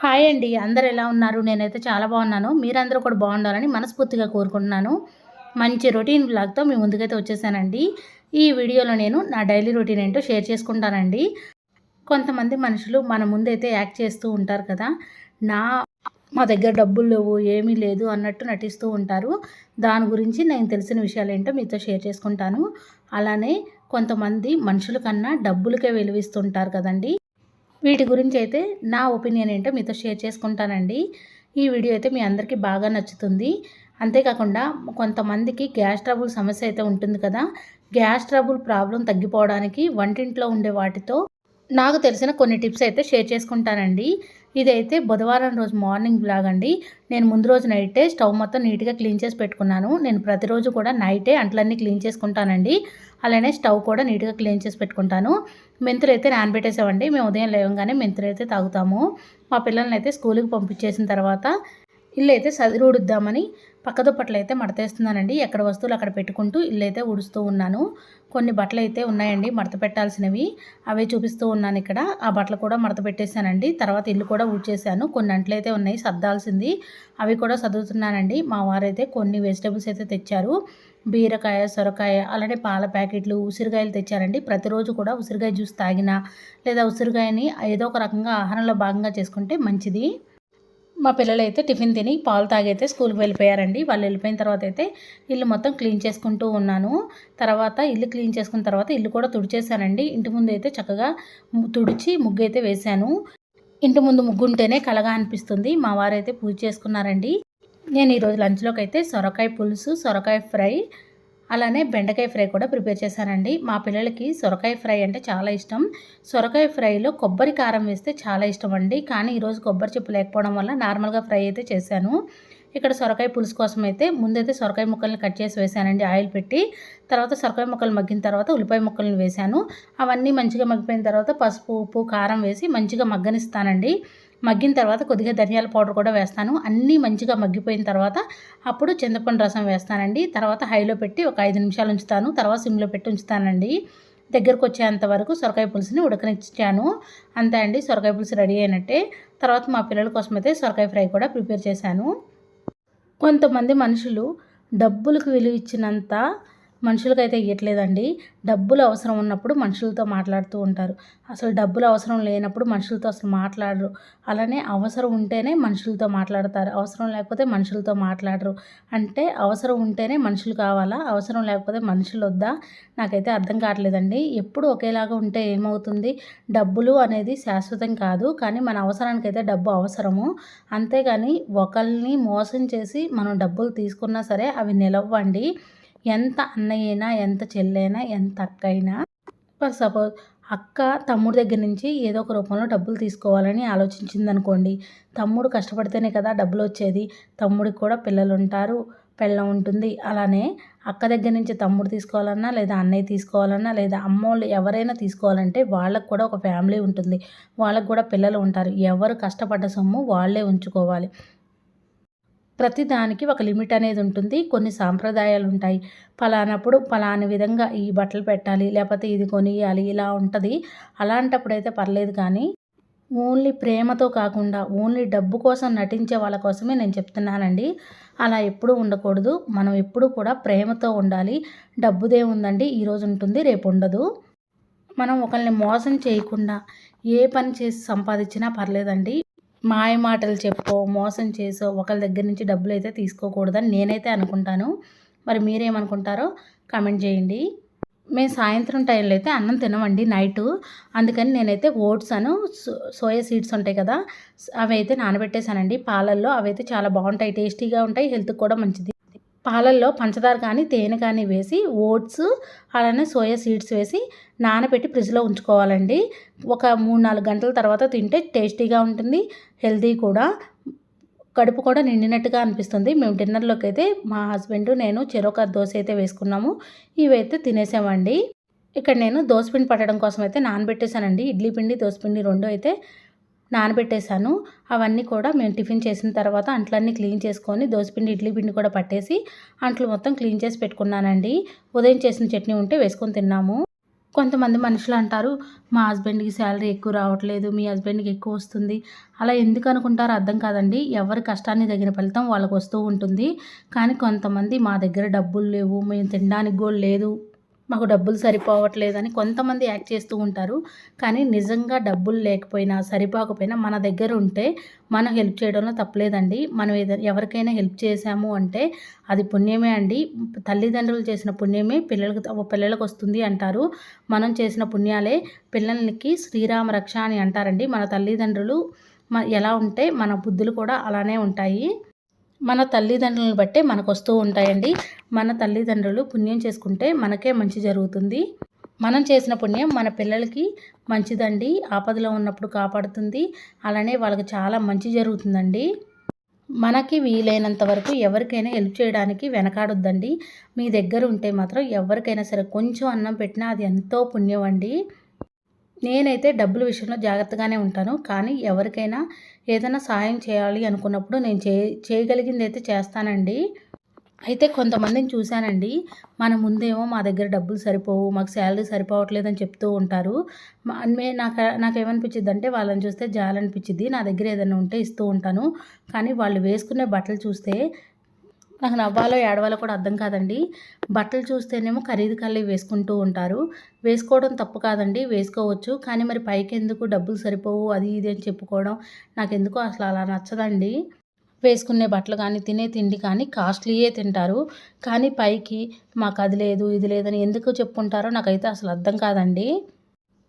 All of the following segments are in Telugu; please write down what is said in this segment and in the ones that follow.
హాయ్ అండి. అందరూ ఎలా ఉన్నారు? నేనైతే చాలా బాగున్నాను. మీరందరూ కూడా బాగుండాలని మనస్ఫూర్తిగా కోరుకుంటున్నాను. మంచి రొటీన్ వ్లాగ్‌తో మీ ముందుకైతే వచ్చేసానండి. ఈ వీడియోలో నేను నా డైలీ రొటీన్ ఏంటో షేర్ చేసుకుంటానండి. కొంతమంది మనుషులు మన ముందైతే యాక్ట్ చేస్తూ ఉంటారు కదా! నా మా దగ్గర డబ్బులు లేవు, ఏమీ లేదు అన్నట్టు నటిస్తూ ఉంటారు. దాని గురించి నేను తెలిసిన విషయాలేంటో మీతో షేర్ చేసుకుంటాను. అలానే కొంతమంది మనుషుల కన్నా డబ్బులకే విలువిస్తుంటారు కదండీ! వీటి గురించి అయితే నా ఒపీనియన్ ఏంటో మీతో షేర్ చేసుకుంటానండి. ఈ వీడియో అయితే మీ అందరికీ బాగా నచ్చుతుంది. అంతేకాకుండా కొంతమందికి గ్యాస్ ట్రబుల్ సమస్య అయితే ఉంటుంది కదా! గ్యాస్ ట్రబుల్ ప్రాబ్లం తగ్గిపోవడానికి వంటింట్లో ఉండే వాటితో నాకు తెలిసిన కొన్ని టిప్స్ అయితే షేర్ చేసుకుంటానండి. ఇదైతే బుధవారం రోజు మార్నింగ్ బ్లాగ్ అండి. నేను ముందు రోజు నైటే స్టవ్ మొత్తం నీట్‌గా క్లీన్ చేసి పెట్టుకున్నాను. నేను ప్రతిరోజు కూడా నైటే అంట్లన్నీ క్లీన్ చేసుకుంటానండి. అలానే స్టవ్ కూడా నీట్‌గా క్లీన్ చేసి పెట్టుకుంటాను. మెంతులైతే నానబెట్టేసామండి. మేము ఉదయం లేవంగానే మెంతులైతే తాగుతాము. మా పిల్లల్నైతే స్కూలుకి పంపించేసిన తర్వాత ఇల్లైతే సదిరి ఊడుద్దామని పక్క దుప్పట్లయితే మడతేస్తున్నానండి. ఎక్కడ వస్తువులు అక్కడ పెట్టుకుంటూ ఇల్లైతే ఊడుస్తూ ఉన్నాను. కొన్ని బట్టలైతే ఉన్నాయండి మడత పెట్టాల్సినవి. అవే చూపిస్తూ ఉన్నాను ఇక్కడ. ఆ బట్టలు కూడా మడత పెట్టేశానండి. తర్వాత ఇల్లు కూడా ఊడ్చేశాను. కొన్ని అంట్లయితే ఉన్నాయి సర్దాల్సింది. అవి కూడా సదురుతున్నానండి. మా వారైతే కొన్ని వెజిటబుల్స్ అయితే తెచ్చారు. బీరకాయ, సొరకాయ, అలానే పాల ప్యాకెట్లు, ఉసిరికాయలు తెచ్చారండి. ప్రతిరోజు కూడా ఉసిరికాయ జ్యూస్ తాగినా లేదా ఉసిరికాయని ఏదో ఒక రకంగా ఆహారంలో భాగంగా చేసుకుంటే మంచిది. మా పిల్లలైతే టిఫిన్ తిని పాలు తాగైతే స్కూల్కి వెళ్ళిపోయారండి. వాళ్ళు వెళ్ళిపోయిన తర్వాత అయితే ఇల్లు మొత్తం క్లీన్ చేసుకుంటూ ఉన్నాను. తర్వాత ఇల్లు క్లీన్ చేసుకున్న తర్వాత ఇల్లు కూడా తుడిచేసానండి. ఇంటి ముందు అయితే చక్కగా తుడిచి ముగ్గు అయితే వేశాను. ఇంటి ముందు ముగ్గు ఉంటేనే కలగా అనిపిస్తుంది. మా వారైతే పూజ చేసుకున్నారండి. నేను ఈరోజు లంచ్లోకి అయితే సొరకాయ పులుసు, సొరకాయ ఫ్రై, అలానే బెండకాయ ఫ్రై కూడా ప్రిపేర్ చేశానండి. మా పిల్లలకి సొరకాయ ఫ్రై అంటే చాలా ఇష్టం. సొరకాయ ఫ్రైలో కొబ్బరి కారం వేస్తే చాలా ఇష్టం అండి. కానీ ఈరోజు కొబ్బరి చిప్ప లేకపోవడం వల్ల నార్మల్గా ఫ్రై అయితే చేశాను. ఇక్కడ సొరకాయ పులుసు కోసం అయితే ముందైతే సొరకాయ ముక్కల్ని కట్ చేసి వేశానండి ఆయిల్ పెట్టి. తర్వాత సొరకాయ ముక్కలు మగ్గిన తర్వాత ఉల్లిపాయ ముక్కల్ని వేశాను. అవన్నీ మంచిగా మగ్గిపోయిన తర్వాత పసుపు, ఉప్పు, కారం వేసి మంచిగా మగ్గనిస్తానండి. మగ్గిన తర్వాత కొద్దిగా ధనియాల పౌడర్ కూడా వేస్తాను. అన్నీ మంచిగా మగ్గిపోయిన తర్వాత అప్పుడు చింతపండు రసం వేస్తానండి. తర్వాత హైలో పెట్టి ఒక 5 నిమిషాలు ఉంచుతాను. తర్వాత సిమ్లో పెట్టి ఉంచుతానండి. దగ్గరకు వచ్చేంత వరకు సొరకాయ పులుసుని ఉడకనిచ్చాను. అంతే అండి, సొరకాయ పులుసు రెడీ అయినట్టే. తర్వాత మా పిల్లల కోసం అయితే సొరకాయ ఫ్రై కూడా ప్రిపేర్ చేశాను. కొంతమంది మనుషులు డబ్బులకు విలువ ఇచ్చినంత మనుషులకైతే ఇవ్వట్లేదండి. డబ్బులు అవసరం ఉన్నప్పుడు మనుషులతో మాట్లాడుతూ ఉంటారు. అసలు డబ్బులు అవసరం లేనప్పుడు మనుషులతో అసలు మాట్లాడరు. అలానే అవసరం ఉంటేనే మనుషులతో మాట్లాడతారు. అవసరం లేకపోతే మనుషులతో మాట్లాడరు. అంటే అవసరం ఉంటేనే మనుషులు కావాలా? అవసరం లేకపోతే మనుషులు వద్దా? నాకైతే అర్థం కావట్లేదండి. ఎప్పుడు ఒకేలాగా ఉంటే ఏమవుతుంది? డబ్బులు అనేది శాశ్వతం కాదు. కానీ మన అవసరానికైతే డబ్బు అవసరము. అంతేగాని ఒకరిని మోసం చేసి మనం డబ్బులు తీసుకున్నా సరే అవి నిలవ్వండి. ఎంత అన్నయ్యైనా, ఎంత చెల్లైనా, ఎంత అక్కయినా, ఫర్ సపోజ్ అక్క తమ్ముడి దగ్గర నుంచి ఏదో ఒక రూపంలో డబ్బులు తీసుకోవాలని ఆలోచించిందనుకోండి. తమ్ముడు కష్టపడితేనే కదా డబ్బులు వచ్చేది. తమ్ముడికి కూడా పిల్లలు ఉంటారు, పెళ్ళాం ఉంటుంది. అలానే అక్క దగ్గర నుంచి తమ్ముడు తీసుకోవాలన్నా, లేదా అన్నయ్య తీసుకోవాలన్నా, లేదా అమ్మోళ్ళు ఎవరైనా తీసుకోవాలంటే వాళ్ళకు కూడా ఒక ఫ్యామిలీ ఉంటుంది. వాళ్ళకు కూడా పిల్లలు ఉంటారు. ఎవరు కష్టపడ్డ సొమ్ము వాళ్ళే ఉంచుకోవాలి. ప్రతి దానికి ఒక లిమిట్ అనేది ఉంటుంది. కొన్ని సాంప్రదాయాలు ఉంటాయి. పలానప్పుడు పలానా విధంగా ఈ బట్టలు పెట్టాలి, లేకపోతే ఇది కొనియాలి, ఇలా ఉంటుంది. అలాంటప్పుడైతే పర్లేదు. కానీ ఓన్లీ ప్రేమతో కాకుండా ఓన్లీ డబ్బు కోసం నటించే వాళ్ళ కోసమే నేను చెప్తున్నానండి. అలా ఎప్పుడూ ఉండకూడదు. మనం ఎప్పుడూ కూడా ప్రేమతో ఉండాలి. డబ్బుదే ఉందండి, ఈరోజు ఉంటుంది, రేపు ఉండదు. మనం ఒకరిని మోసం చేయకుండా ఏ పని చేసి సంపాదించినా పర్లేదండి. మాయ మాటలు చెప్పో, మోసం చేసో ఒకళ్ళ దగ్గర నుంచి డబ్బులైతే తీసుకోకూడదని నేనైతే అనుకుంటాను. మరి మీరేమనుకుంటారో కామెంట్ చేయండి. మేము సాయంత్రం టైంలో అయితే అన్నం తినమండి నైటు. అందుకని నేనైతే ఓట్స్ సోయా సీడ్స్ ఉంటాయి కదా, అవి అయితే నానబెట్టేశానండి పాలల్లో. అవైతే చాలా బాగుంటాయి, టేస్టీగా ఉంటాయి, హెల్త్కి కూడా మంచిది. పాలల్లో పంచదార కానీ తేనె కానీ వేసి ఓట్స్ అలానే సోయా సీడ్స్ వేసి నానబెట్టి ఫ్రిడ్జ్లో ఉంచుకోవాలండి. ఒక 3-4 గంటల తర్వాత తింటే టేస్టీగా ఉంటుంది, హెల్తీ కూడా, కడుపు కూడా నిండినట్టుగా అనిపిస్తుంది. మేము డిన్నర్లోకి అయితే మా హస్బెండ్ నేను చెరొక దోశ అయితే వేసుకున్నాము. ఇవైతే తినేసామండి. ఇక్కడ నేను దోసపిండి పట్టడం కోసం అయితే నానబెట్టేశానండి. ఇడ్లీ పిండి, దోసపిండి 2 అయితే నానబెట్టేశాను. అవన్నీ కూడా మేము టిఫిన్ చేసిన తర్వాత అంట్లన్నీ క్లీన్ చేసుకొని దోసపిండి, ఇడ్లీ పిండి కూడా పట్టేసి అంట్లు మొత్తం క్లీన్ చేసి పెట్టుకున్నానండి. ఉదయం చేసిన చట్నీ ఉంటే వేసుకొని తిన్నాము. కొంతమంది మనుషులు అంటారు, మా హస్బెండ్‌కి శాలరీ ఎక్కువ రావట్లేదు, మీ హస్బెండ్‌కి ఎక్కువ వస్తుంది. అలా ఎందుకు అనుకుంటారో అర్థం కాదండి. ఎవరి కష్టానికి తగిన ఫలితం వాళ్ళకి వస్తూ ఉంటుంది. కానీ కొంతమంది మా దగ్గర డబ్బులు లేవు, మేము తినడానికి కూడా లేదు, మాకు డబ్బులు సరిపోవట్లేదని కొంతమంది యాక్ట్ చేస్తూ ఉంటారు. కానీ నిజంగా డబ్బులు లేకపోయినా, సరిపోకపోయినా మన దగ్గర ఉంటే మనం హెల్ప్ చేయడంలో తప్పులేదండి. మనం ఎవరికైనా హెల్ప్ చేశాము అంటే అది పుణ్యమే అండి. తల్లిదండ్రులు చేసిన పుణ్యమే పిల్లలకొస్తుంది అంటారు. మనం చేసిన పుణ్యాలే పిల్లలకి శ్రీరామ రక్ష అని అంటారండి. మన తల్లిదండ్రులు ఎలా ఉంటే మన బుద్ధులు కూడా అలానే ఉంటాయి. మన తల్లిదండ్రులను బట్టే మనకొస్తూ ఉంటాయండి. మన తల్లిదండ్రులు పుణ్యం చేసుకుంటే మనకే మంచి జరుగుతుంది. మనం చేసిన పుణ్యం మన పిల్లలకి మంచిదండి. ఆపదలో ఉన్నప్పుడు కాపాడుతుంది. అలానే వాళ్ళకి చాలా మంచి జరుగుతుందండి. మనకి వీలైనంత వరకు ఎవరికైనా హెల్ప్ చేయడానికి వెనకాడొద్దండి. మీ దగ్గర ఉంటే మాత్రం ఎవరికైనా సరే కొంచెం అన్నం పెట్టినా అది ఎంతో పుణ్యం అండి. నేనైతే డబ్బుల విషయంలో జాగ్రత్తగానే ఉంటాను. కానీ ఎవరికైనా ఏదైనా సహాయం చేయాలి అనుకున్నప్పుడు నేను చేయగలిగిందైతే చేస్తానండి. అయితే కొంతమందిని చూశానండి. మన ముందేమో మా దగ్గర డబ్బులు సరిపోవు, మాకు శాలరీ సరిపోవట్లేదని చెప్తూ ఉంటారు. నాకేమనిపించిద్దంటే వాళ్ళని చూస్తే జాలనిపించిద్ది. నా దగ్గర ఏదైనా ఉంటే ఇస్తూ ఉంటాను. కానీ వాళ్ళు వేసుకునే బట్టలు చూస్తే నాకు నవ్వాలో ఏడవాలో కూడా అర్థం కాదండి. బట్టలు చూస్తేనేమో ఖరీదు కల్లివి వేసుకుంటూ ఉంటారు. వేసుకోవడం తప్పు కాదండి, వేసుకోవచ్చు. కానీ మరి పైకెందుకు డబ్బులు సరిపోవు అది ఇది అని చెప్పుకోవడం నాకెందుకో అసలు అలా నచ్చదండి. వేసుకునే బట్టలు కానీ, తినే తిండి కానీ కాస్ట్లీయే తింటారు. కానీ పైకి మాకు అది లేదు, ఇది లేదని ఎందుకు చెప్పుకుంటారో నాకైతే అసలు అర్థం కాదండి.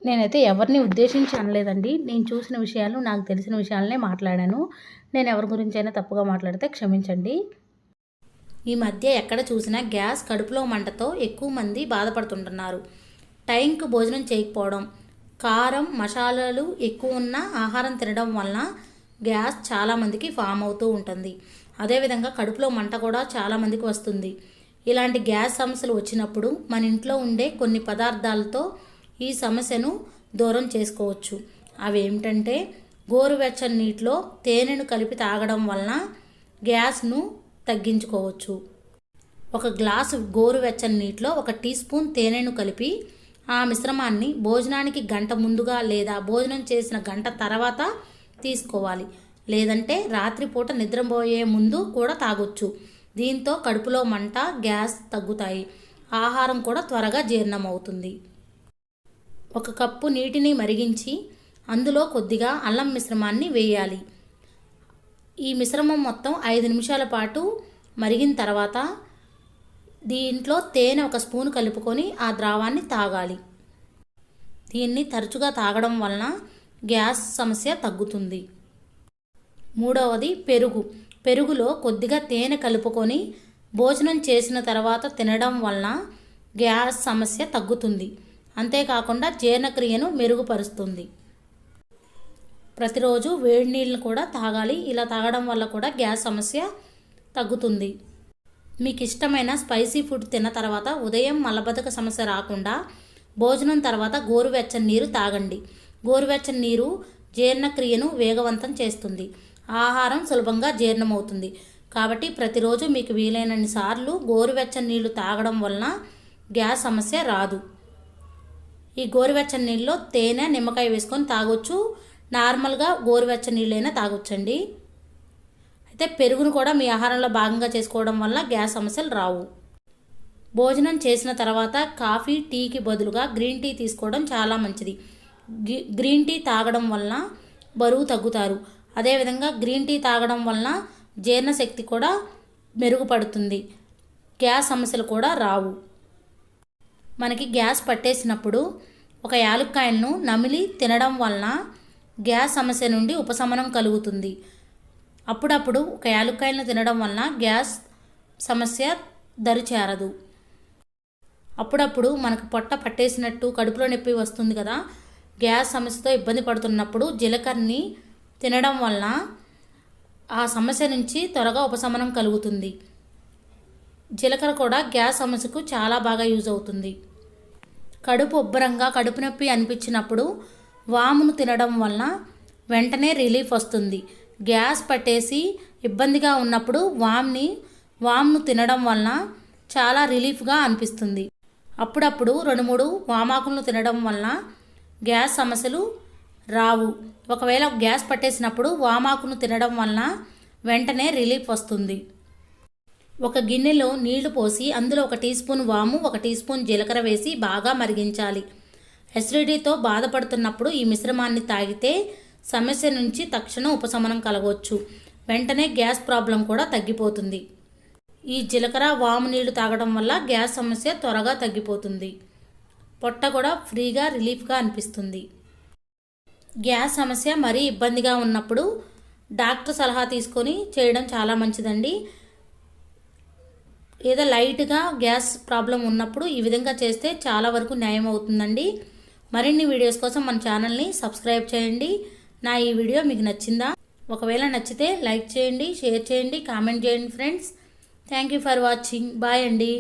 నేనైతే ఎవరిని ఉద్దేశించి అనలేదండి. నేను చూసిన విషయాలు, నాకు తెలిసిన విషయాలనే మాట్లాడాను. నేను ఎవరి గురించైనా తప్పుగా మాట్లాడితే క్షమించండి. ఈ మధ్య ఎక్కడ చూసినా గ్యాస్, కడుపులో మంటతో ఎక్కువ మంది బాధపడుతుంటున్నారు. టైంకు భోజనం చేయకపోవడం, కారం, మసాలాలు ఎక్కువ ఉన్న ఆహారం తినడం వలన గ్యాస్ చాలామందికి ఫామ్ అవుతూ ఉంటుంది. అదేవిధంగా కడుపులో మంట కూడా చాలామందికి వస్తుంది. ఇలాంటి గ్యాస్ సమస్యలు వచ్చినప్పుడు మన ఇంట్లో ఉండే కొన్ని పదార్థాలతో ఈ సమస్యను దూరం చేసుకోవచ్చు. అవి ఏమిటంటే గోరువెచ్చని నీటిలో తేనెను కలిపి తాగడం వలన గ్యాస్ను తగ్గించుకోవచ్చు. ఒక గ్లాసు గోరువెచ్చని నీటిలో 1 టీ స్పూన్ తేనెను కలిపి ఆ మిశ్రమాన్ని భోజనానికి గంట ముందుగా లేదా భోజనం చేసిన గంట తర్వాత తీసుకోవాలి. లేదంటే రాత్రిపూట నిద్రపోయే ముందు కూడా తాగొచ్చు. దీంతో కడుపులో మంట, గ్యాస్ తగ్గుతాయి. ఆహారం కూడా త్వరగా జీర్ణమవుతుంది. 1 కప్పు నీటిని మరిగించి అందులో కొద్దిగా అల్లం మిశ్రమాన్ని వేయాలి. ఈ మిశ్రమం మొత్తం 5 నిమిషాల పాటు మరిగిన తర్వాత దీంట్లో తేనె 1 స్పూన్ కలుపుకొని ఆ ద్రావాన్ని తాగాలి. దీన్ని తరచుగా తాగడం వలన గ్యాస్ సమస్య తగ్గుతుంది. మూడవది పెరుగు. పెరుగులో కొద్దిగా తేనె కలుపుకొని భోజనం చేసిన తర్వాత తినడం వలన గ్యాస్ సమస్య తగ్గుతుంది. అంతేకాకుండా జీర్ణక్రియను మెరుగుపరుస్తుంది. ప్రతిరోజు వేడి నీళ్ళను కూడా తాగాలి. ఇలా తాగడం వల్ల కూడా గ్యాస్ సమస్య తగ్గుతుంది. మీకు ఇష్టమైన స్పైసీ ఫుడ్ తిన్న తర్వాత ఉదయం మలబద్ధక సమస్య రాకుండా భోజనం తర్వాత గోరువెచ్చని నీరు తాగండి. గోరువెచ్చని నీరు జీర్ణక్రియను వేగవంతం చేస్తుంది. ఆహారం సులభంగా జీర్ణమవుతుంది. కాబట్టి ప్రతిరోజు మీకు వీలైనన్ని సార్లు గోరువెచ్చని నీళ్లు తాగడం వలన గ్యాస్ సమస్య రాదు. ఈ గోరువెచ్చని నీళ్ళలో తేనె, నిమ్మకాయ వేసుకొని తాగొచ్చు. నార్మల్గా గోరువెచ్చని నీళ్ళైనా తాగొచ్చండి. అయితే పెరుగును కూడా మీ ఆహారంలో భాగంగా చేసుకోవడం వల్ల గ్యాస్ సమస్యలు రావు. భోజనం చేసిన తర్వాత కాఫీ, టీకి బదులుగా గ్రీన్ టీ తీసుకోవడం చాలా మంచిది. గ్రీన్ టీ తాగడం వలన బరువు తగ్గుతారు. అదేవిధంగా గ్రీన్ టీ తాగడం వలన జీర్ణశక్తి కూడా మెరుగుపడుతుంది. గ్యాస్ సమస్యలు కూడా రావు. మనకి గ్యాస్ పట్టేసినప్పుడు 1 యాలుక్కాయలను నమిలి తినడం వలన గ్యాస్ సమస్య నుండి ఉపశమనం కలుగుతుంది. అప్పుడప్పుడు 1 యాలుక్కాయలను తినడం వలన గ్యాస్ సమస్య దరిచేరదు. అప్పుడప్పుడు మనకు పొట్ట పట్టేసినట్టు, కడుపులో నొప్పి వస్తుంది కదా, గ్యాస్ సమస్యతో ఇబ్బంది పడుతున్నప్పుడు జీలకర్రని తినడం వలన ఆ సమస్య నుంచి త్వరగా ఉపశమనం కలుగుతుంది. జీలకర్ర కూడా గ్యాస్ సమస్యకు చాలా బాగా యూజ్ అవుతుంది. కడుపు ఉబ్బరంగా, కడుపు నొప్పి అనిపించినప్పుడు వామును తినడం వలన వెంటనే రిలీఫ్ వస్తుంది. గ్యాస్ పట్టేసి ఇబ్బందిగా ఉన్నప్పుడు వామును తినడం వలన చాలా రిలీఫ్గా అనిపిస్తుంది. అప్పుడప్పుడు 2-3 వామాకులను తినడం వలన గ్యాస్ సమస్యలు రావు. ఒకవేళ గ్యాస్ పట్టేసినప్పుడు వామాకును తినడం వలన వెంటనే రిలీఫ్ వస్తుంది. ఒక గిన్నెలో నీళ్లు పోసి అందులో 1 టీ స్పూన్ వాము, 1 టీ స్పూన్ జీలకర్ర వేసి బాగా మరిగించాలి. అసిడిటీతో బాధపడుతున్నప్పుడు ఈ మిశ్రమాన్ని తాగితే సమస్య నుంచి తక్షణ ఉపశమనం కలగవచ్చు. వెంటనే గ్యాస్ ప్రాబ్లం కూడా తగ్గిపోతుంది. ఈ జీలకర్ర వాము నీళ్లు తాగడం వల్ల గ్యాస్ సమస్య త్వరగా తగ్గిపోతుంది. పొట్ట కూడా ఫ్రీగా రిలీఫ్గా అనిపిస్తుంది. గ్యాస్ సమస్య మరీ ఇబ్బందిగా ఉన్నప్పుడు డాక్టర్ సలహా తీసుకొని చేయడం చాలా మంచిదండి. ఏదో లైట్గా గ్యాస్ ప్రాబ్లం ఉన్నప్పుడు ఈ విధంగా చేస్తే చాలా వరకు న్యాయం అవుతుందండి. మరిన్ని వీడియోస్ కోసం మన ఛానల్ని సబ్స్క్రైబ్ చేయండి. నా ఈ వీడియో మీకు నచ్చిందా? ఒకవేళ నచ్చితే లైక్ చేయండి, షేర్ చేయండి, కామెంట్ చేయండి friends. Thank you for watching. Bye అండి.